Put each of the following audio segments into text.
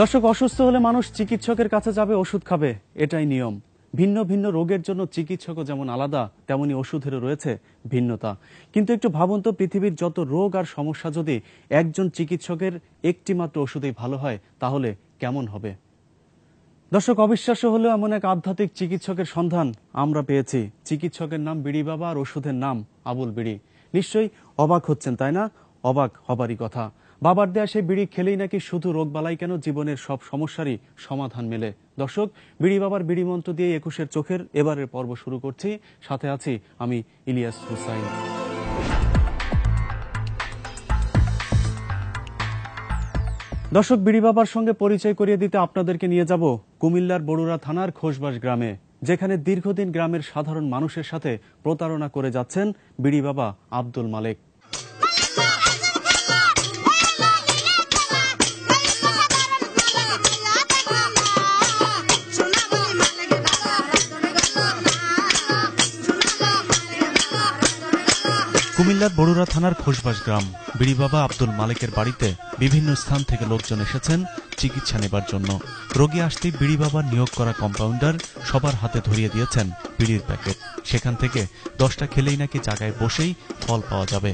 দর্শক, অসুস্থ হলে মানুষ চিকিৎসকের কাছে যাবে, ওষুধ খাবে, এটাই নিয়ম। ভিন্ন ভিন্ন রোগের জন্য চিকিৎসকও যেমন আলাদা, তেমনি ওষুধেরও রয়েছে ভিন্নতা। কিন্তু একটু ভাবুন তো, পৃথিবীর যত রোগ আর সমস্যা যদি একজন চিকিৎসকের একটি মাত্র ওষুধেই ভালো হয়, তাহলে কেমন হবে? দর্শক, অবিশ্বাস্য হলেও এমন এক আধ্যাত্মিক চিকিৎসকের সন্ধান আমরা পেয়েছি। চিকিৎসকের নাম বিড়ি বাবা আর ওষুধের নাম আবুল বিড়ি। নিশ্চয়ই অবাক হচ্ছেন, তাই না? অবাক হবারই কথা। বাবার দেয়া সেই বিড়ি খেলেই নাকি শুধু রোগবালাই কেন, জীবনের সব সমস্যারই সমাধান মেলে। দর্শক, বিড়ি বাবার বিড়ি মন্ত্র দিয়ে ২১-এর চোখের এবারের পর্ব শুরু করছি। সাথে আছি আমি, ইলিয়াস হুসাইন। দর্শক, বিড়ি বাবার সঙ্গে পরিচয় করিয়ে দিতে আপনাদেরকে নিয়ে যাব কুমিল্লার বড়ুরা থানার খোসবাস গ্রামে, যেখানে দীর্ঘদিন গ্রামের সাধারণ মানুষের সাথে প্রতারণা করে যাচ্ছেন বিড়ি বাবা আব্দুল মালেক। কুমিল্লার বড়ুরা থানার খোসবাস গ্রাম। বিড়ি বাবা আব্দুল মালেকের বাড়িতে বিভিন্ন স্থান থেকে লোকজন এসেছেন চিকিৎসা নেবার জন্য। রোগী আসতেই বিড়ি বাবার নিয়োগ করা কম্পাউন্ডার সবার হাতে ধরিয়ে দিয়েছেন বিড়ির প্যাকেট। সেখান থেকে 10টা খেলেই নাকি জায়গায় বসেই ফল পাওয়া যাবে।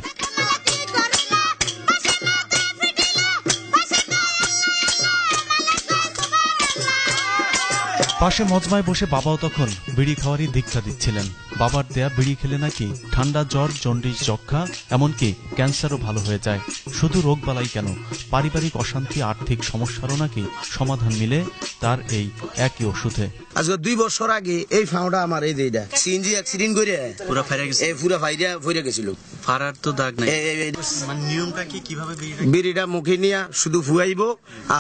পাশে মজমায় বসে বাবাও তখন বিড়ি খাওয়ারই দীক্ষা দিচ্ছিলেন। বাবার দেয়া বিড়ি খেলে নাকি ঠান্ডা, জ্বর, জন্ডিস, যক্ষা, এমনকি ক্যান্সারও ভালো হয়ে যায়। শুধু রোগবালাই কেন, পারিবারিক অশান্তি, আর্থিক সমস্যারও নাকি সমাধান মিলে তার এই একই ওষুধে। আজকে 2 বছর আগে এই ফাউটা আমার এই দেইডা সিএনজি অ্যাক্সিডেন্ট করে পুরো ফাইরা গেছে। এই পুরো ফাইরা গেছিল। ফারার তো দাগ নাই। মানে নিয়মটা কি, কিভাবে বিড়িটা মুখে নিয়া শুধু ফুয়াইবো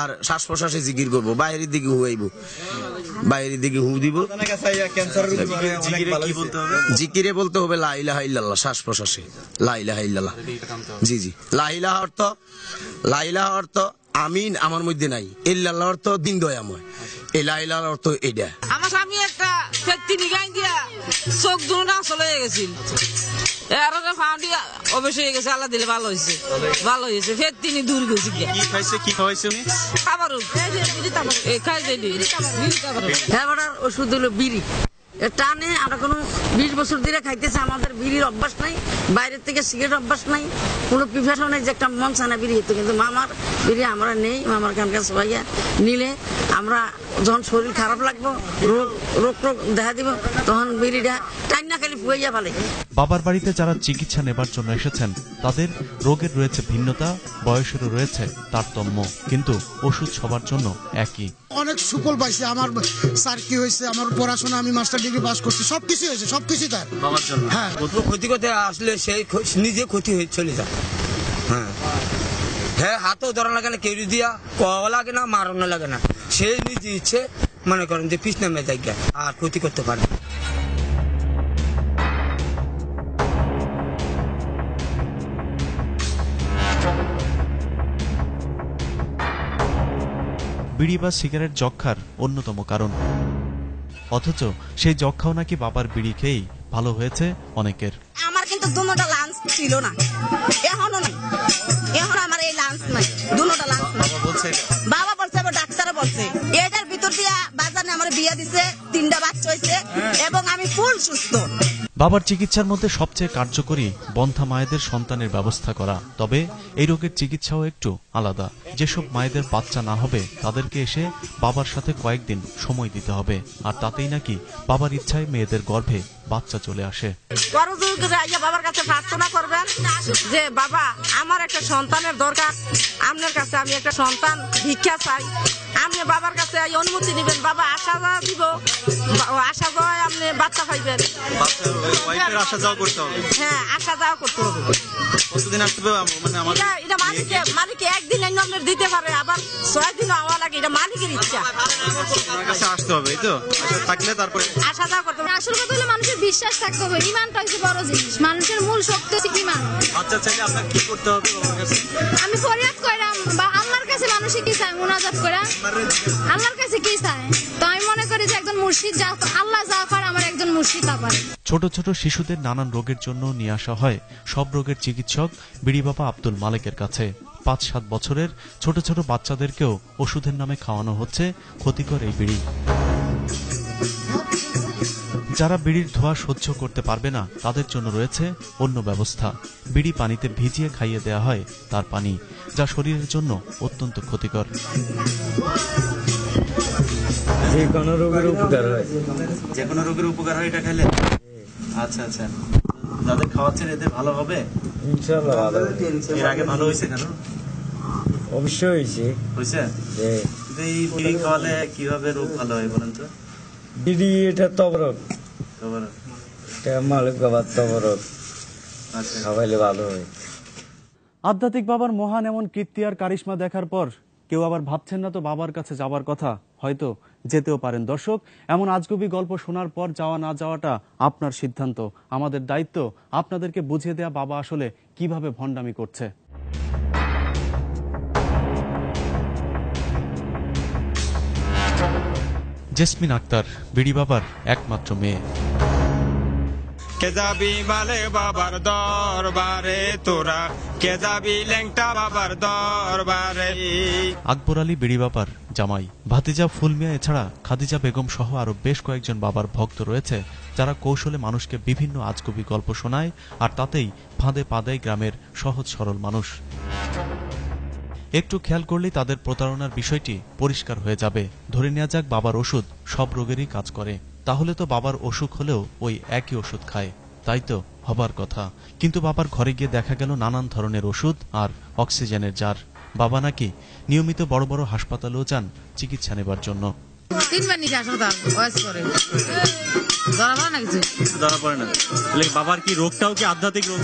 আর শ্বাস প্রশ্বাসে জিকির করবো, বাইরের দিকে হুয়াইবো, বাইরের দিকে হু দিব। জিকিরে বলতে হবে লা ইলাহা ইল্লাল্লাহ, শ্বাস প্রশ্বাসে লা ইলাহা ইল্লাল্লাহ। জি জি, লা ইলাহা অর্থ আমিন আমার মধ্যে নাই, ইল্লাল্লাহ অর্থ দিন দয়াময়, এই লা ইলাহা অর্থ এইটা। আমার স্বামী একটা ফেক্টরি গাই দিয়া চোখ দুটো চলে গেছিল, অবশ্যই হয়ে গেছে। আল্লাহ দিলে ভালো হয়েছে, ভালো হয়েছে। ফের তিনি দূর গেছে। কি খাওয়াইছে উনি? খাবার ওষুধ হলো বিড়ি। টানে আমরা কোনো 20 বছর ধরে খাইতেছে। আমাদের বিড়ির অভ্যাস নাই, বাইরের থেকে সিগারেট অভ্যাস নাই, কোনো প্রিপারেশন নেই যে একটা মন চানা বিড়ি হতো। কিন্তু মামার বিড়ি আমরা নেই। মামার কানকা সবাই নিলে আমরা যখন শরীর খারাপ লাগবো, রোগ দেখা দিব, তখন বিড়িটা টাইম না খালি ফুয়াইয়া ফেলে। বাবার বাড়িতে যারা চিকিৎসা নেবার জন্য এসেছেন তাদের রোগের রয়েছে ভিন্নতা, বয়সেরও রয়েছে তারতম্য, কিন্তু ওষুধ সবার জন্য একই। অনেক সুফল পাইছে। আমার স্যার কি হয়েছে, আমার পড়াশোনা, আমি মাস্টার ডিগ্রি পাস করছি, সবকিছু হয়েছে, সবকিছু তার বাবার জন্য। হ্যাঁ, ক্ষতি করতে আসলে সেই নিজে ক্ষতি হয়ে চলে যায়। হ্যাঁ হ্যাঁ, হাতও ধরা লাগে না, কেউ দিয়া কওয়া লাগে না, মারানো লাগে না। সে নিজে ইচ্ছে মনে করেন যে পিছ নামে যায় আর ক্ষতি করতে পারে। বিড়ি বা সিগারেট যক্ষার অন্যতম কারণ, অথচ সেই যক্ষাও নাকি বাবার বিড়ি খেয়েই ভালো হয়েছে অনেকের। আমার কিন্তু দুটোটা লাঞ্চ ছিল না, এখনো নাই। এখন আমার এই লাঞ্চ নাই, দুটোটা লাঞ্চ নাই। বাবা বলছে, ডাক্তারে বলছে, এটার ভিতর দিয়া বাজারে আমার বিয়ে দিছে, 3টা বাচ্চা হয়েছে এবং আমি ফুল সুস্থ। বাবার চিকিৎসার মধ্যে সবচেয়ে কার্যকরী বন্ধ্যা মায়েদের সন্তানের ব্যবস্থা করা। তবে এই রোগের চিকিৎসাও একটু আলাদা। যেসব মায়েদের বাচ্চা না হবে তাদেরকে এসে বাবার সাথে কয়েকদিন সময় দিতে হবে, আর তাতেই নাকি বাবার ইচ্ছায় মেয়েদের গর্ভে বাচ্চা চলে আসে। বাবার কাছে প্রার্থনা করবেন যে বাবা, আমার একটা সন্তানের দরকার, আপনার কাছে আমি একটা সন্তান ভিক্ষা চাই। আপনি বাবার কাছে অনুমতি নেবেন, বাবা আসা যাওয়া দিব, আসা যাওয়ায় আপনি বাচ্চা পাইবেন। আসা যাওয়া করতে হবে। হ্যাঁ, আসা যাওয়া করতে হবে। কতদিন আসতে হবে? মানে এটা মালিকে একদিন আপনার দিতে পারে, আবার 6 দিন হওয়া লাগে, এটা মালিকের ইচ্ছা। আপনার কাছে আসতে হবে, এই তো থাকলে তারপরে আসা যাওয়া করতে হবে। আসল কথা হলো মানুষের বিশ্বাস থাকতে হবে। ইমানটা হচ্ছে বড় জিনিস, মানুষের মূল শক্তি হচ্ছে ইমান। আচ্ছা, চাইলে আপনার কি করতে হবে? আমি ফরিয়াদ কইরাম বা আল্লাহর কাছে মানুষে কি চায়, মুনাজাত করা আল্লাহর কাছে কি চায়। তো আমি মনে করি যে একজন মুর্শিদ, আল্লাহ জাফর আমার একজন মুর্শিদ। আবার ছোট ছোট শিশুদের নানান রোগের জন্য নিয়ে আসা হয় সব রোগের চিকিৎসক বিড়ি বাবা আব্দুল মালেকের কাছে। 5-7 বছরের ছোট ছোট বাচ্চাদেরকেও ওষুধের নামে খাওয়ানো হচ্ছে ক্ষতিকর এই বিড়ি। যারা বিড়ির ধোঁয়া সহ্য করতে পারবে না তাদের জন্য রয়েছে অন্য ব্যবস্থা। বিড়ি পানিতে ভিজিয়ে খাইয়ে দেওয়া হয় তার পানি, যা শরীরের জন্য অত্যন্ত ক্ষতিকর। যে কোনো রোগের উপকার হয়, যে কোনো রোগের উপকার হয় এটা খেলে। আচ্ছা আচ্ছা, যাদের খাওয়াচ্ছেন এদের ভালো হবে ইনশাআল্লাহ ভালো হবে। এর আগে ভালো হয়েছে কেন? অবশ্যই হয়েছে। কিন্তু এই বিড়ি খাওয়ালে কিভাবে রোগ ভালো হয় বলেন তো? বিড়ি এটা তবরক, এটা মালিক বাবার তবরক, আচ্ছা খাওয়াইলে ভালো হয়। আধ্যাত্মিক বাবার মহান এমন কীর্তি আর কারিশমা দেখার পর কেউ আবার ভাবছেন না তো বাবার কাছে যাবার কথা, হয়তো যেতেও পারেন। দর্শক, এমন আজগুবি গল্প শোনার পর যাওয়া না যাওয়াটা আপনার সিদ্ধান্ত। আমাদের দায়িত্ব আপনাদেরকে বুঝিয়ে দেয়া বাবা আসলে কিভাবে ভণ্ডামি করছে। জেসমিন আক্তার বিড়ি বাবার একমাত্র মেয়ে। কে যাবি মালে বাবার দরবারে, তোরা কে যাবি ল্যাংটা বাবার দরবারে। আকবর আলী বিড়ি বাবার জামাই। ভাতিজা ফুলমিয়া এছাড়া খাদিজা বেগম সহ আরো বেশ কয়েকজন বাবার ভক্ত রয়েছে, যারা কৌশলে মানুষকে বিভিন্ন আজগুবি গল্প শোনায়, আর তাতেই ফাঁদে পা দেয় গ্রামের সহজ সরল মানুষ। একটু খেয়াল করলেই তাদের প্রতারণার বিষয়টি পরিষ্কার হয়ে যাবে। ধরে নেওয়া যাক বাবার ওষুধ সব রোগেরই কাজ করে, তাহলে তো বাবার অসুখ হলেও ওই একই ওষুধ খায়, তাই তো হবার কথা। কিন্তু বাবার ঘরে গিয়ে দেখা গেল নানান ধরনের ওষুধ আর অক্সিজেনের জার। বাবা নাকি নিয়মিত বড় বড় হাসপাতালেও যান চিকিৎসা নেবার জন্য। ধরা পড়ে না। বাবার কি রোগটাও কি আধ্যাত্মিক রোগ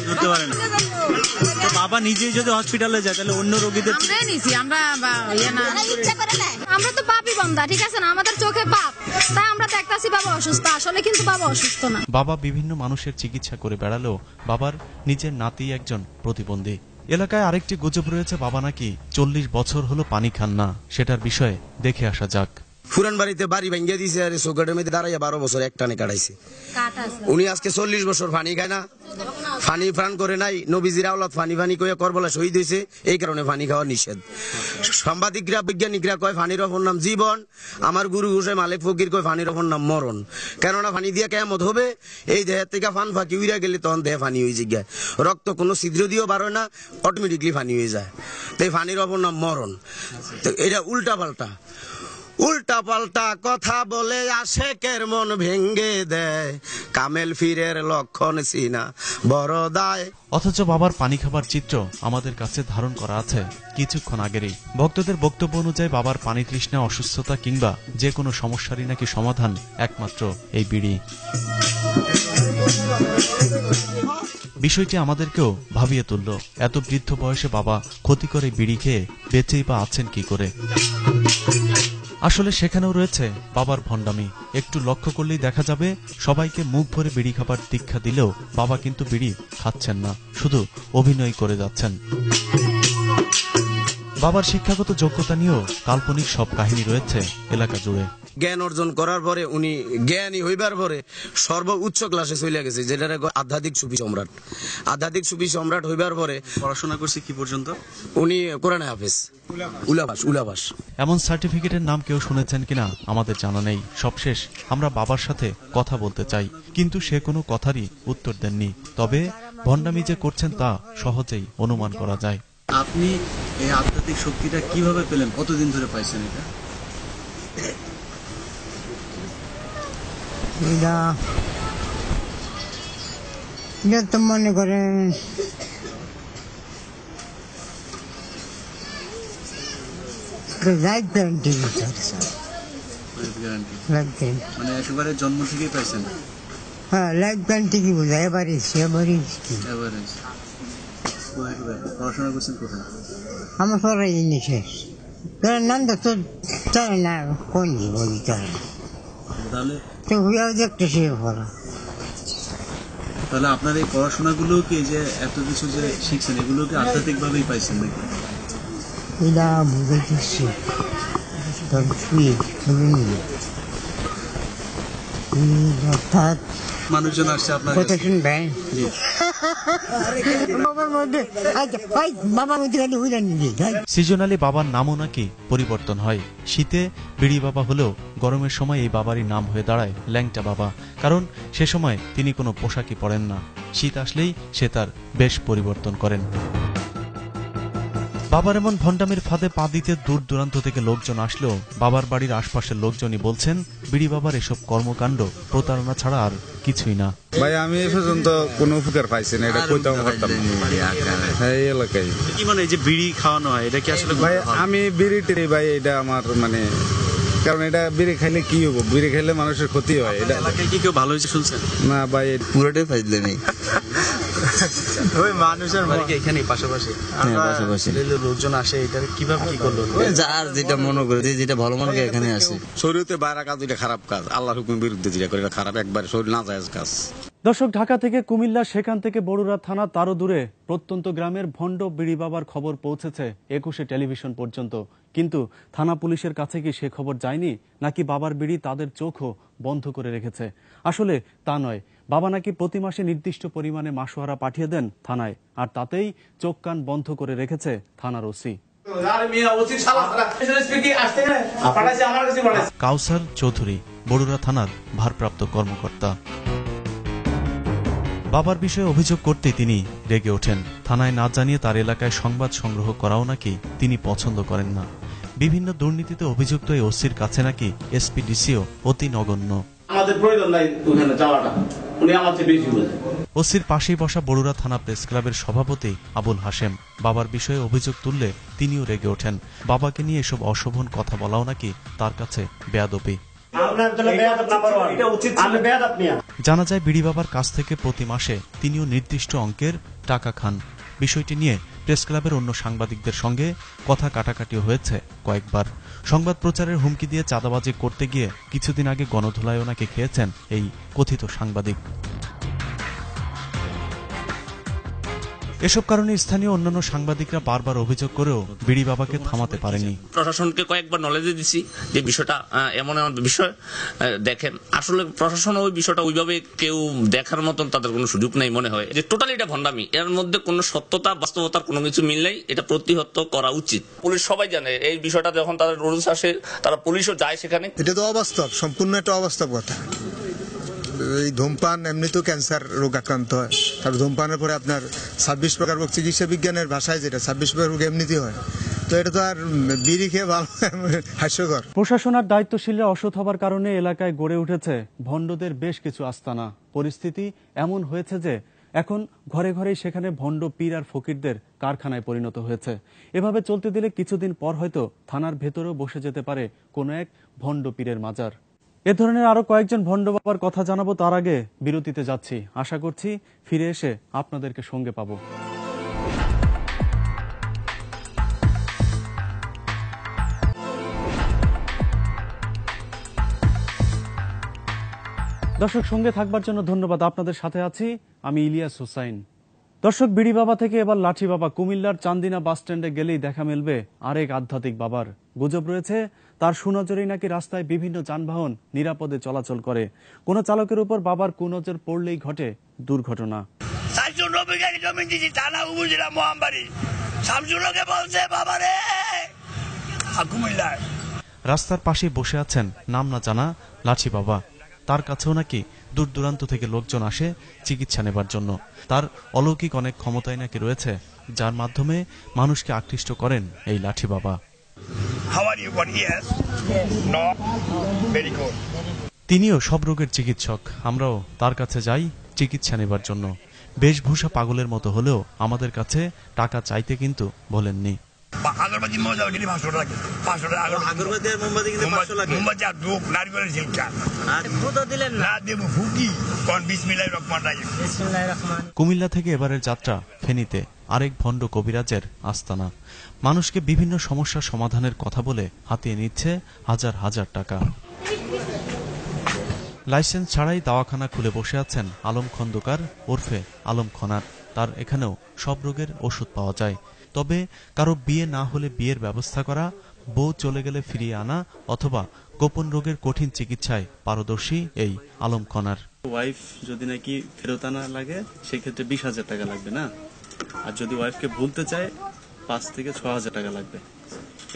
ধরতে পারে না? বাবা নিজেই যদি হসপিটালে যায় তাহলে অন্য রোগীদের আমরা তো পাপই বন্ধা, ঠিক আছে না? আমাদের চোখে পাপ, তাই আমরা দেখতাছি বাবা অসুস্থ, আসলে কিন্তু বাবা অসুস্থ না। বাবা বিভিন্ন মানুষের চিকিৎসা করে বেড়ালেও বাবার নিজের নাতি একজন প্রতিবন্ধী। এলাকায় আরেকটি গুজব রয়েছে, বাবা নাকি 40 বছর হলো পানি খান না। সেটার বিষয়ে দেখে আসা যাক। পুরান বাড়িতে বাড়ি ভাঙ্গিয়ে দিয়েছে আর চৌকাটের মধ্যে দাঁড়াইয়া 12 বছর এক টানে কাটাইছে। উনি আজকে 40 বছর পানি খায় না, পানি ফান করে নাই। নবীজির আওলাদ পানি ফানি কয়ে করবলা শহীদ হয়েছে, এই কারণে পানি খাওয়া নিষেধ। সাংবাদিকরা বৈজ্ঞানিকরা কয় পানির অপর নাম জীবন। আমার গুরু হুসেন মালিক ফকির কয় পানির অপর নাম মরণ। কেননা পানি দিয়ে কেমত হবে, এই দেহের থেকে ফান ফাঁকি উইরা গেলে তখন দেহে পানি হয়ে যায়। রক্ত কোনো ছিদ্র দিয়েও বাড়ে না, অটোমেটিকলি পানি হয়ে যায়। তাই পানির অপর নাম মরণ। তো এটা উল্টা পাল্টা উল্টা পাল্টা কথা বলে আশেকের মন ভেঙ্গে দেয়, কামেল ফিরের লক্ষণ সিনা বড় দায়। অথচ বাবার পানি খাবার চিত্র আমাদের কাছে ধারণ করা আছে কিছুক্ষণ আগেরই। ভক্তদের বক্তব্য অনুযায়ী বাবার পানি তৃষ্ণা, অসুস্থতা কিংবা যে কোনো সমস্যারই নাকি সমাধান একমাত্র এই বিড়ি। বিষয়টি আমাদেরকেও ভাবিয়ে তুলল, এত বৃদ্ধ বয়সে বাবা ক্ষতি করে বিড়ি খেয়ে বেঁচেই বা আছেন কি করে। আসলে সেখানেও রয়েছে বাবার ভণ্ডামি। একটু লক্ষ্য করলেই দেখা যাবে সবাইকে মুখ ভরে বিড়ি খাবার দীক্ষা দিলেও বাবা কিন্তু বিড়ি খাচ্ছেন না, শুধু অভিনয় করে যাচ্ছেন। বাবার শিক্ষাগত যোগ্যতা নিয়েও কাল্পনিক সব কাহিনী রয়েছে এলাকা জুড়ে। জ্ঞান অর্জন করার পরে উনি জ্ঞানী হইবার পরে সর্বোচ্চ ক্লাসে চলে গেছে, যেটা আধ্যাত্মিক সুফি সম্রাট। আধ্যাত্মিক সুফি সম্রাট হইবার পরে পড়াশোনা করছে কি পর্যন্ত? উনি কোরআনে হাফেজ, উলাবাস। এমন সার্টিফিকেটের নাম কেউ শুনেছেন কিনা আমাদের জানা নেই। সবশেষ আমরা বাবার সাথে কথা বলতে চাই, কিন্তু সে কোনো কথারই উত্তর দেননি। তবে ভণ্ডামি যে করছেন তা সহজেই অনুমান করা যায়। আপনি এই আধ্যাত্মিক শক্তিটা কিভাবে পেলেন? কতদিন ধরে পাইছেন এটা? এটা তো মনে করেন লাইফ গ্যারান্টি, মানে একেবারে জন্ম থেকেই পাইছেন? হ্যাঁ, লাইফ গ্যারান্টি কি বোঝায়? এভারেজ পড়াশোনা করছেন কোথায়? আমার পড়াই শেষ। নাম তো চায় না, কোন বলি চায় তাহলে তো হুইয়াও দেখতে সে পড়া। তাহলে আপনার এই পড়াশোনাগুলো কি, যে এত কিছু যে শিখছেন, এগুলো কি আধ্যাত্মিক ভাবেই পাইছেন নাকি? এটা বুঝাইতেছি মানুষজন আসছে আপনার কথা শুনবেন। বাবার মধ্যে বাবার মধ্যে খালি উড়ে নিবি। সিজনালি বাবার নামও নাকি পরিবর্তন হয়। শীতে বিড়ি বাবা হলেও গরমের সময় এই বাবারই নাম হয়ে দাঁড়ায় ল্যাংটা বাবা, কারণ সে সময় তিনি কোনো পোশাকই পরেন না। শীত আসলেই সে তার বেশ পরিবর্তন করেন। বাবার এমন ভণ্ডামির ফাঁদে পা দিতে দূর দূরান্ত থেকে লোকজন আসলেও বাবার বাড়ির আশপাশের লোকজনই বলছেন বিড়ি বাবার এসব কর্মকাণ্ড প্রতারণা ছাড়া আর কিছুই না। ভাই আমি এ পর্যন্ত কোনো উপকার পাইছি না, এটা কইতাম পারতাম এই এলাকায়। কি মানে যে বিড়ি খাওয়ানো হয় এটা কি আসলে? ভাই আমি বিড়ি টেরি ভাই, এটা আমার মানে, কারণ এটা বিড়ি খাইলে কি হবো, বিড়ি খাইলে মানুষের ক্ষতি হয়। এটা এলাকায় কি কেউ ভালো হয়েছে শুনছেন? না ভাই, পুরোটাই ফাইজলে নেই। ওই মানুষের বাড়ি এখানে পাশাপাশি লোকজন আসে, এটা কিভাবে কি করলো? যার যেটা মনে করে, যেটা ভালো মনে করে এখানে আসে। শরীরতে বাইরে কাজ, এটা খারাপ কাজ, আল্লাহর হুকুমের বিরুদ্ধে যেটা করে এটা খারাপ, একবারে শরীর না যায় কাজ। দর্শক, ঢাকা থেকে কুমিল্লা, সেখান থেকে বড়ুরা থানা, তারও দূরে প্রত্যন্ত গ্রামের ভণ্ড বিড়ি বাবার খবর পৌঁছেছে 21শে টেলিভিশন পর্যন্ত। কিন্তু থানা পুলিশের কাছে কি সে খবর যায়নি, নাকি বাবার বিড়ি তাদের চোখও বন্ধ করে রেখেছে? আসলে তা নয়, বাবা নাকি প্রতি মাসে নির্দিষ্ট পরিমাণে মাসোহারা পাঠিয়ে দেন থানায়, আর তাতেই চোখ কান বন্ধ করে রেখেছে থানার ওসি। কাউসার চৌধুরী, বড়ুরা থানার ভারপ্রাপ্ত কর্মকর্তা। বাবার বিষয়ে অভিযোগ করতে তিনি রেগে ওঠেন। থানায় না জানিয়ে তার এলাকায় সংবাদ সংগ্রহ করাও নাকি তিনি পছন্দ করেন না। বিভিন্ন দুর্নীতিতে অভিযুক্ত এই ওসির কাছে নাকি এসপিডিসিও অতি নগণ্য। ওসির পাশেই বসা বড়ুরা থানা প্রেস ক্লাবের সভাপতি আবুল হাশেম বাবার বিষয়ে অভিযোগ তুললে তিনিও রেগে ওঠেন। বাবাকে নিয়ে এসব অশোভন কথা বলাও নাকি তার কাছে বেয়াদবি। জানা যায় বিড়ি বাবার কাছ থেকে প্রতি মাসে তিনিও নির্দিষ্ট অঙ্কের টাকা খান। বিষয়টি নিয়ে প্রেস ক্লাবের অন্য সাংবাদিকদের সঙ্গে কথা কাটাকাটি হয়েছে কয়েকবার। সংবাদ প্রচারের হুমকি দিয়ে চাঁদাবাজি করতে গিয়ে কিছুদিন আগে গণধোলায়ও নাকি খেয়েছেন এই কথিত সাংবাদিক। এসব কারণে স্থানীয় অন্যান্য সাংবাদিকরা বারবার অভিযোগ করেও বিড়ি বাবাকে থামাতে পারেনি। প্রশাসনকে কয়েকবার নলেজে দিছি যে বিষয়টা এমন এমন বিষয় দেখেন, আসলে প্রশাসন ওই বিষয়টা ওইভাবে কেউ দেখার মতন তাদের কোনো সুযোগ নেই। মনে হয় যে টোটালি এটা ভণ্ডামি, এর মধ্যে কোনো সত্যতা বাস্তবতার কোনো কিছু মিল নেই, এটা প্রতিহত করা উচিত। পুলিশ সবাই জানে এই বিষয়টা, যখন তাদের রুলস আসে তারা পুলিশও যায় সেখানে। এটা তো অবাস্তব, সম্পূর্ণ একটা অবাস্তব কথা। এই ধূমপান এমনি তো ক্যান্সার রোগ আক্রান্ত হয়, তারপর ধূমপানের পরে আপনার 26 প্রকার রোগ, চিকিৎসা বিজ্ঞানের ভাষায় যেটা 26 প্রকার রোগ এমনিতেই হয়, তো এটা তো আর বিড়ি খেয়ে ভালো, হাস্যকর। প্রশাসন আর দায়িত্বশীলরা অসৎ হবার কারণে এলাকায় গড়ে উঠেছে ভণ্ডদের বেশ কিছু আস্তানা। পরিস্থিতি এমন হয়েছে যে এখন ঘরে ঘরেই সেখানে ভণ্ড পীর আর ফকিরদের কারখানায় পরিণত হয়েছে। এভাবে চলতে দিলে কিছুদিন পর হয়তো থানার ভেতরেও বসে যেতে পারে কোনো এক ভণ্ড পীরের মাজার। এ ধরনের আরো কয়েকজন ভণ্ড বাবার কথা জানাবো, তার আগে বিরতিতে যাচ্ছি। আশা করছি ফিরে এসে আপনাদেরকে সঙ্গে পাবো। দর্শক, সঙ্গে থাকবার জন্য ধন্যবাদ। আপনাদের সাথে আছি আমি ইলিয়াস হুসাইন। দর্শক, বিড়ি বাবা থেকে এবার লাঠি বাবা। কুমিল্লার চান্দিনা বাস স্ট্যান্ডে গেলেই দেখা মিলবে আরেক আধ্যাত্মিক বাবার। গুজব রয়েছে তার সুনজরেই নাকি রাস্তায় বিভিন্ন যানবাহন নিরাপদে চলাচল করে। কোন চালকের উপর বাবার কুনজর পড়লেই ঘটে দুর্ঘটনা। রাস্তার পাশে বসে আছেন নাম না জানা লাঠি বাবা। তার কাছেও নাকি দূর দূরান্ত থেকে লোকজন আসে চিকিৎসা নেবার জন্য। তার অলৌকিক অনেক ক্ষমতাই নাকি রয়েছে, যার মাধ্যমে মানুষকে আকৃষ্ট করেন এই লাঠি বাবা। তিনিও সব রোগের চিকিৎসক। আমরাও তার কাছে যাই চিকিৎসা নেবার জন্য। বেশভূষা পাগলের মতো হলেও আমাদের কাছে টাকা চাইতে কিন্তু বলেননি। আগরবাতি মজা গেলে 500 টাকা, 500 টাকা আগরবাতি আর মোমবাতি কিন্তু 500 লাগে। মোমবাতি আর ধূপ নারকেলের ঝিলকা আর ফুটো দিলেন না, দেব ফুকি কোন বিসমিল্লাহির রহমানির রহিম। বিসমিল্লাহির রহমান। কুমিল্লা থেকে এবারের যাত্রা ফেনীতে আরেক ভণ্ড কবিরাজের আস্তানা। মানুষকে বিভিন্ন সমস্যার সমাধানের কথা বলে হাতিয়ে নিচ্ছে হাজার হাজার টাকা। লাইসেন্স ছাড়াই দাওয়াখানা খুলে বসে আছেন আলম খন্দকার ওরফে আলম খনার। তার এখানেও সব রোগের ওষুধ পাওয়া যায়। তবে কারো বিয়ে না হলে বিয়ের ব্যবস্থা করা, বউ চলে গেলে ফিরিয়ে আনা, অথবা গোপন রোগের কঠিন চিকিৎসায় পারদর্শী এই আলম খনার। ওয়াইফ যদি নাকি ফেরত আনা লাগে সেক্ষেত্রে 20,000 টাকা লাগবে না, আর যদি ওয়াইফকে ভুলতে চায় 5 থেকে 6,000 টাকা লাগবে।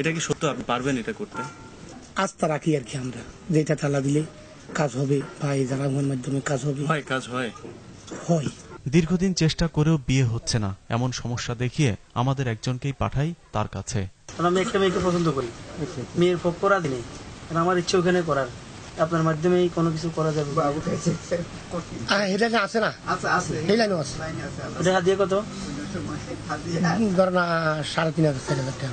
এটা কি সত্য? আপনি পারবেন এটা করতে? আস্থা রাখি আর কি, আমরা যেটা তালা দিলে কাজ হবে বা এই জানার মাধ্যমে কাজ হবে। হয়, কাজ হয়। দীর্ঘদিন চেষ্টা করেও বিয়ে হচ্ছে না, এমন সমস্যা দেখিয়ে আমাদের একজনকেই পাঠাই তার কাছে। আমি একটা মেয়েকে পছন্দ করি, মেয়ের পক্ষ রাজি নেই, আমার ইচ্ছে ওখানে করার, আপনার মাধ্যমেই কোনো কিছু করা যাবে। আছে না? এই লাইনও আছে। ওটা হাত দিয়ে কত? ধর না 3,500-4,000 টাকা।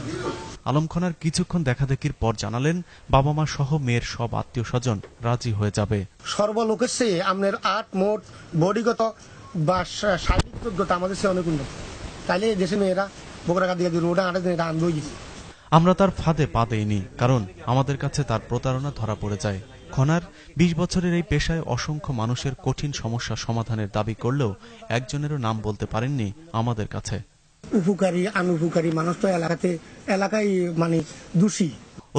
আলম খনার কিছুক্ষণ দেখাদেখির পর জানালেন বাবা মা সহ মেয়ের সব আত্মীয় স্বজন রাজি হয়ে যাবে। সর্বলোকের চেয়ে আপনার আট মোট বডিগত বা শারীরিক যোগ্যতা আমাদের চেয়ে অনেক উন্নত। তাইলে দেশে মেয়েরা বকরা দিয়ে রোডে আটে দিন এটা আনবই গেছে। আমরা তার ফাঁদে পা দেইনি, কারণ আমাদের কাছে তার প্রতারণা ধরা পড়ে যায়। খনার 20 বছরের এই পেশায় অসংখ্য মানুষের কঠিন সমস্যা সমাধানের দাবি করলেও একজনেরও নাম বলতে পারেননি আমাদের কাছে। উপকারী অনুপকারী মানুষ তো এলাকায় মানে দোষী।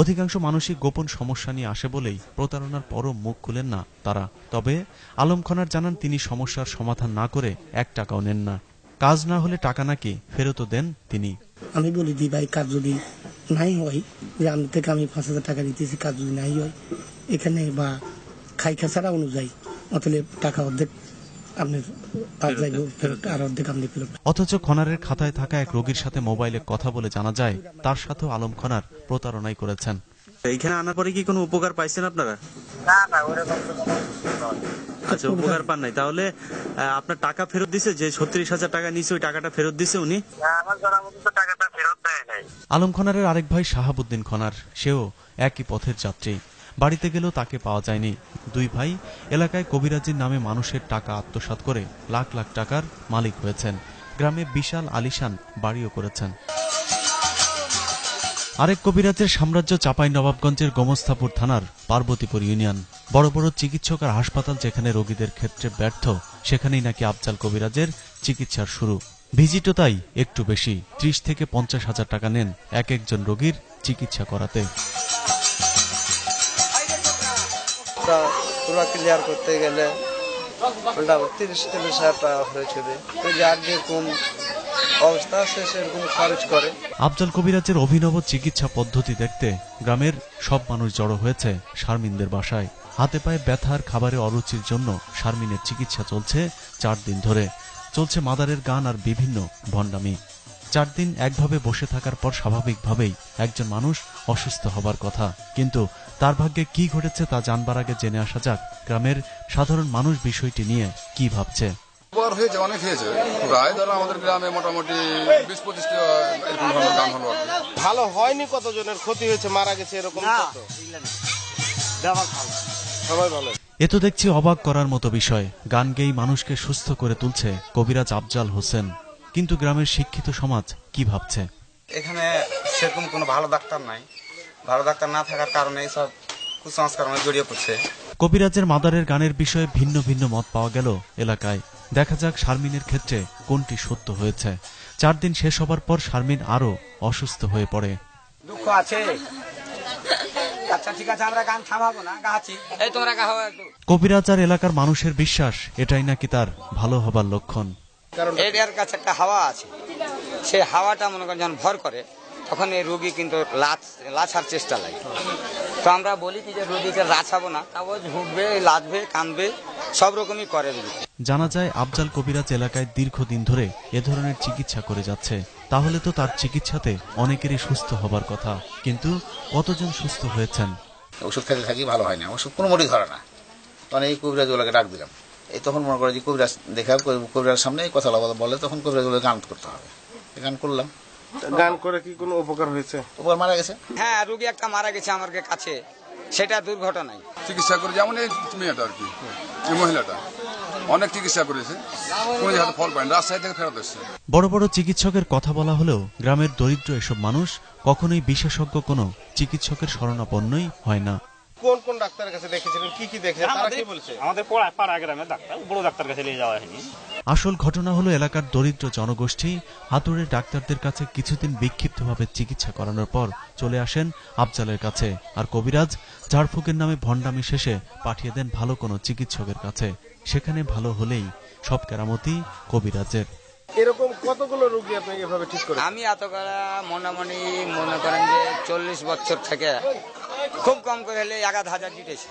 অধিকাংশ মানুষই গোপন সমস্যা নিয়ে আসে বলেই প্রতারণার পরও মুখ খুলেন না তারা। তবে আলম খনার জানান তিনি সমস্যার সমাধান না করে 1 টাকাও নেন না। কাজ না হলে টাকা নাকি ফেরতও দেন তিনি। আমি বলি দি ভাই, কাজ যদি নাই হয়, যে আমি থেকে আমি 5,000 টাকা দিতেছি, কাজ যদি নাই হয় এখানে বা খাই খাসারা অনুযায়ী অতলে টাকা অর্ধেক আপনার ফেরত আর অর্ধেক আপনি ফেরত। অথচ খনারের খাতায় থাকা এক রোগীর সাথে মোবাইলে কথা বলে জানা যায় তার সাথেও আলম খনার প্রতারণাই করেছেন। এইখানে আনার পরে কি কোনো উপকার পাইছেন আপনারা? না, ওরকম আচ্ছা, উপকার পান নাই। তাহলে আপনার টাকা ফেরত দিছে? যে 36,000 টাকা নিছে ওই টাকাটা ফেরত দিছে উনি? টাকাটা ফেরত দেয় নাই। আলম খনারের আরেক ভাই শাহাবুদ্দিন খনার, সেও একই পথের যাত্রী। বাড়িতে গেলেও তাকে পাওয়া যায়নি। 2 ভাই এলাকায় কবিরাজির নামে মানুষের টাকা আত্মসাৎ করে লাখ লাখ টাকার মালিক হয়েছেন। গ্রামে বিশাল আলিশান বাড়িও করেছেন। আরেক কবিরাজের সাম্রাজ্য চাঁপাইনবাবগঞ্জের গোমস্তাপুর থানার পার্বতীপুর ইউনিয়ন। বড় বড় চিকিৎসক আর হাসপাতাল যেখানে রোগীদের ক্ষেত্রে ব্যর্থ, সেখানেই নাকি আফজাল কবিরাজের চিকিৎসার শুরু। ভিজিটও তাই একটু বেশি, 30 থেকে 50,000 টাকা নেন এক একজন রোগীর চিকিৎসা করাতে। পুরো ক্লিয়ার করতে গেলে 30-40,000 টাকা খরচ হবে। তো যার যেরকম অবস্থা আছে সেরকম খরচ করে। আফজাল কবিরাজের অভিনব চিকিৎসা পদ্ধতি দেখতে গ্রামের সব মানুষ জড়ো হয়েছে শারমিনদের বাসায়। হাতে পায়ে ব্যথার, খাবারে অরুচির জন্য শারমিনের চিকিৎসা চলছে 4 দিন ধরে। চলছে মাদারের গান আর বিভিন্ন ভণ্ডামি। 4 দিন একভাবে বসে থাকার পর স্বাভাবিকভাবেই একজন মানুষ অসুস্থ হবার কথা, কিন্তু তার ভাগ্যে কি ঘটেছে তা জানবার আগে জেনে আসা যাক গ্রামের সাধারণ মানুষ বিষয়টি নিয়ে কি ভাবছে। হয়েছে, অনেক হয়েছে। প্রায় ধরো আমাদের গ্রামে মোটামুটি 20-25টা এরকম গান হলো। ভালো হয়নি, কতজনের ক্ষতি হয়েছে, মারা গেছে এরকম সবাই ভালো। এ তো দেখছি অবাক করার মতো বিষয়। গান গেয়েই মানুষকে সুস্থ করে তুলছে কবিরাজ আফজাল হোসেন, কিন্তু গ্রামের শিক্ষিত সমাজ কি ভাবছে? এখানে সেরকম কোনো ভালো ডাক্তার নাই। ভালো ডাক্তার না থাকার কারণে এইসব কুসংস্কার জড়িয়ে পড়ছে। কবিরাজের মাদারের গানের বিষয়ে ভিন্ন ভিন্ন মত পাওয়া গেল এলাকায়। দেখা যাক শারমিনের ক্ষেত্রে কোনটি সত্য হয়েছে। 4 দিন শেষ হবার পর শারমিন আরো অসুস্থ হয়ে পড়ে। দুঃখ আছে। আচ্ছা ঠিক আছে, আমরা গান থামাবো না, গাছি। এই তোমরা গাও একটু। কবিরাজ আর এলাকার মানুষের বিশ্বাস এটাই নাকি তার ভালো হবার লক্ষণ। কারণ এর কাছে একটা হাওয়া আছে, সেই হাওয়াটা মনে করেন যখন ভর করে তখন এই রোগী কিন্তু লাছার চেষ্টা লাগে। তো আমরা বলি কি যে রোগীকে লাছাবো না, তাও ঝুঁকবে, লাচবে, কাঁদবে, সব রকমই করে। জানা যায় আফজাল কবিরাজ এলাকায় দীর্ঘদিন ধরে এ ধরনের চিকিৎসা করে যাচ্ছে। তাহলে তো তার চিকিৎসাতে অনেকেরই সুস্থ হবার কথা, কিন্তু কতজন সুস্থ হয়েছেন? ওষুধ খেতে থাকি, ভালো হয় না, ওষুধ কোনো মোটেই ধরে না। তখন এই কবিরাজ ওলাকে ডাক দিলাম। এই তখন মনে করে যে কবিরাজ দেখা, কবিরাজের সামনে এই কথা বলে, তখন কবিরাজ ওলাকে গান করতে হবে। গান করলাম। গান করে কি কোনো উপকার হয়েছে? উপকার মারা গেছে। হ্যাঁ, রোগী একটা মারা গেছে আমার কাছে, সেটা দুর্ঘটনায়। চিকিৎসা করে যেমন এই মেয়েটা আর কি, এই মহিলাটা অনেক চিকিৎসা করেছে, কোনো জায়গাতে ফল পায়নি, রাজশাহী থেকে ফেরত এসেছে। বড় বড় চিকিৎসকের কথা বলা হলেও গ্রামের দরিদ্র এসব মানুষ কখনোই বিশেষজ্ঞ কোনো চিকিৎসকের শরণাপন্নই হয় না। কোন কোন ডাক্তারের কাছে দেখেছিলেন, কি কি দেখেছেন, তারা কি বলছে? আমাদের পাড়া গ্রামের ডাক্তার, বড় ডাক্তার কাছে নিয়ে যাওয়া হয়নি। আসল ঘটনা হলো এলাকার দরিদ্র জনগোষ্ঠী হাতুড়ে ডাক্তারদের কাছে কিছুদিন বিক্ষিপ্তভাবে চিকিৎসা করানোর পর চলে আসেন আফজালের কাছে, আর কবিরাজ ঝাড়ফুঁকের নামে ভণ্ডামি শেষে পাঠিয়ে দেন ভালো কোনো চিকিৎসকের কাছে। সেখানে ভালো হলেই সব কেরামতি কবিরাজের। এরকম কতগুলো রোগী আপনি এভাবে ঠিক করেন? আমি এত মনে করেন যে 40 বছর থেকে খুব কম করে হলে 1000 জিতেছি।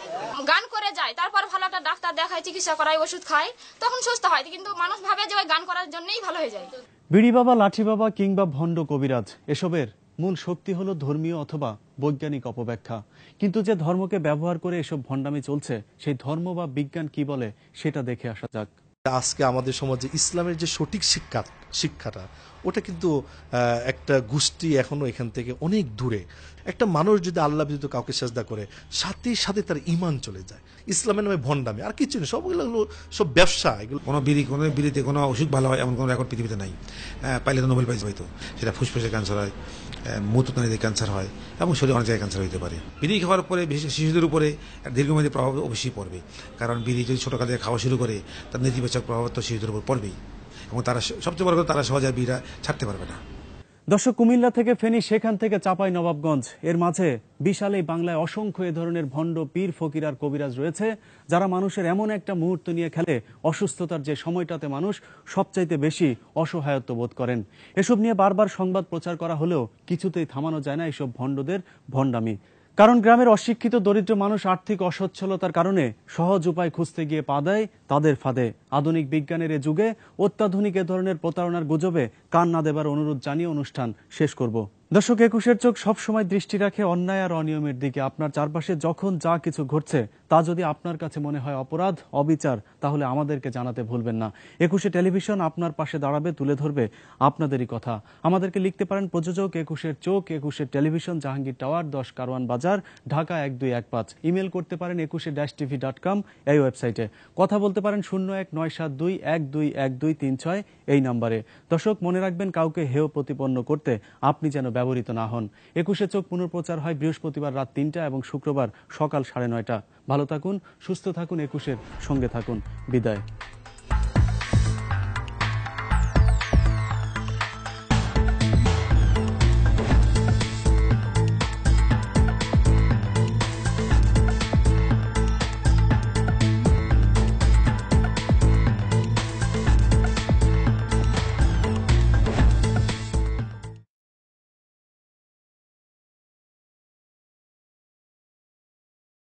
গান করে যায়, তারপর ভালো একটা ডাক্তার দেখায়, চিকিৎসা করায়, ওষুধ খায়, তখন সুস্থ হয়। কিন্তু মানুষ ভাবে যে ওই গান করার জন্যই ভালো হয়ে যায়। বিড়ি বাবা, লাঠি বাবা কিংবা ভণ্ড কবিরাজ, এসবের মূল শক্তি হলো ধর্মীয় অথবা বৈজ্ঞানিক অপব্যাখ্যা। কিন্তু যে ধর্মকে ব্যবহার করে এসব ভণ্ডামি চলছে, সেই ধর্ম বা বিজ্ঞান কি বলে সেটা দেখে আসা যাক। আজকে আমাদের সমাজে ইসলামের যে সঠিক শিক্ষাটা ওটা কিন্তু একটা গোষ্ঠী এখনো এখান থেকে অনেক দূরে। একটা মানুষ যদি আল্লাহ ব্যতীত কাউকে সাজদা করে, সাথে সাথে তার ঈমান চলে যায়। ইসলামের নামে ভণ্ডামি আর কিছু নেই, সবগুলো সব ব্যবসা। এগুলো কোনো বিড়িতে কোনো অসুখ ভালো হয় এমন কোনো রেকর্ড পৃথিবীতে নাই। পাইলে তো নোবেল প্রাইজ পাইতো। সেটা ফুসফুসের ক্যান্সার হয়, মূত্রনালীতে ক্যান্সার হয় এবং শরীরে অনেক জায়গায় ক্যান্সার হতে পারে। বিড়ি খাওয়ার পরে বিশেষ শিশুদের উপরে দীর্ঘমেয়াদী প্রভাব অবশ্যই পড়বে, কারণ বিড়ি যদি ছোটকাল থেকে খাওয়া শুরু করে তার নেতিবাচক প্রভাব তো শিশুদের উপর পড়বেই, এবং তারা সবচেয়ে বড় কথা তারা সহজে বিড়িটা ছাড়তে পারবে না। দর্শক, কুমিল্লা থেকে ফেনী, সেখান থেকে চাপাই নবাবগঞ্জ, এর মাঝে বিশাল এই বাংলায় অসংখ্য এ ধরনের ভণ্ড পীর, ফকির আর কবিরাজ রয়েছে, যারা মানুষের এমন একটা মুহূর্ত নিয়ে খেলে অসুস্থতার যে সময়টাতে মানুষ সবচাইতে বেশি অসহায়ত্ব বোধ করেন। এসব নিয়ে বারবার সংবাদ প্রচার করা হলেও কিছুতেই থামানো যায় না এসব ভণ্ডদের ভণ্ডামি। কারণ গ্রামের অশিক্ষিত দরিদ্র মানুষ আর্থিক অসচ্ছলতার কারণে সহজ উপায় খুঁজতে গিয়ে পা দেয় তাদের ফাঁদে। আধুনিক বিজ্ঞানের এ যুগে অত্যাধুনিক এ ধরনের প্রতারণার গুজবে কান না দেবার অনুরোধ জানিয়ে অনুষ্ঠান শেষ করব। দর্শক, একুশের চোখ সবসময় দৃষ্টি রাখে অন্যায় আর অনিয়মের দিকে। আপনার চারপাশে যখন যা কিছু ঘটছে তা যদি আপনার কাছে মনে হয় অপরাধ, অবিচার, তাহলে আমাদেরকে জানাতে ভুলবেন না। একুশে টেলিভিশন আপনার পাশে দাঁড়াবে, তুলে ধরবে আপনাদেরই কথা। আমাদেরকে লিখতে পারেন প্রযোজক, একুশের চোখ, একুশের টেলিভিশন, জাহাঙ্গীর টাওয়ার, 10 কারওয়ান বাজার, ঢাকা 1215। ইমেল করতে পারেন ekushe-tv.com এই ওয়েবসাইটে। কথা বলতে পারেন 0197212123 এই নম্বরে। দর্শক, মনে রাখবেন, কাউকে হেয় প্রতিপন্ন করতে আপনি যেন ব্যবহৃত না হন। একুশে চোখ পুনঃপ্রচার হয় বৃহস্পতিবার রাত 3টা এবং শুক্রবার সকাল 9:30। ভালো থাকুন, সুস্থ থাকুন, একুশের সঙ্গে থাকুন। বিদায়।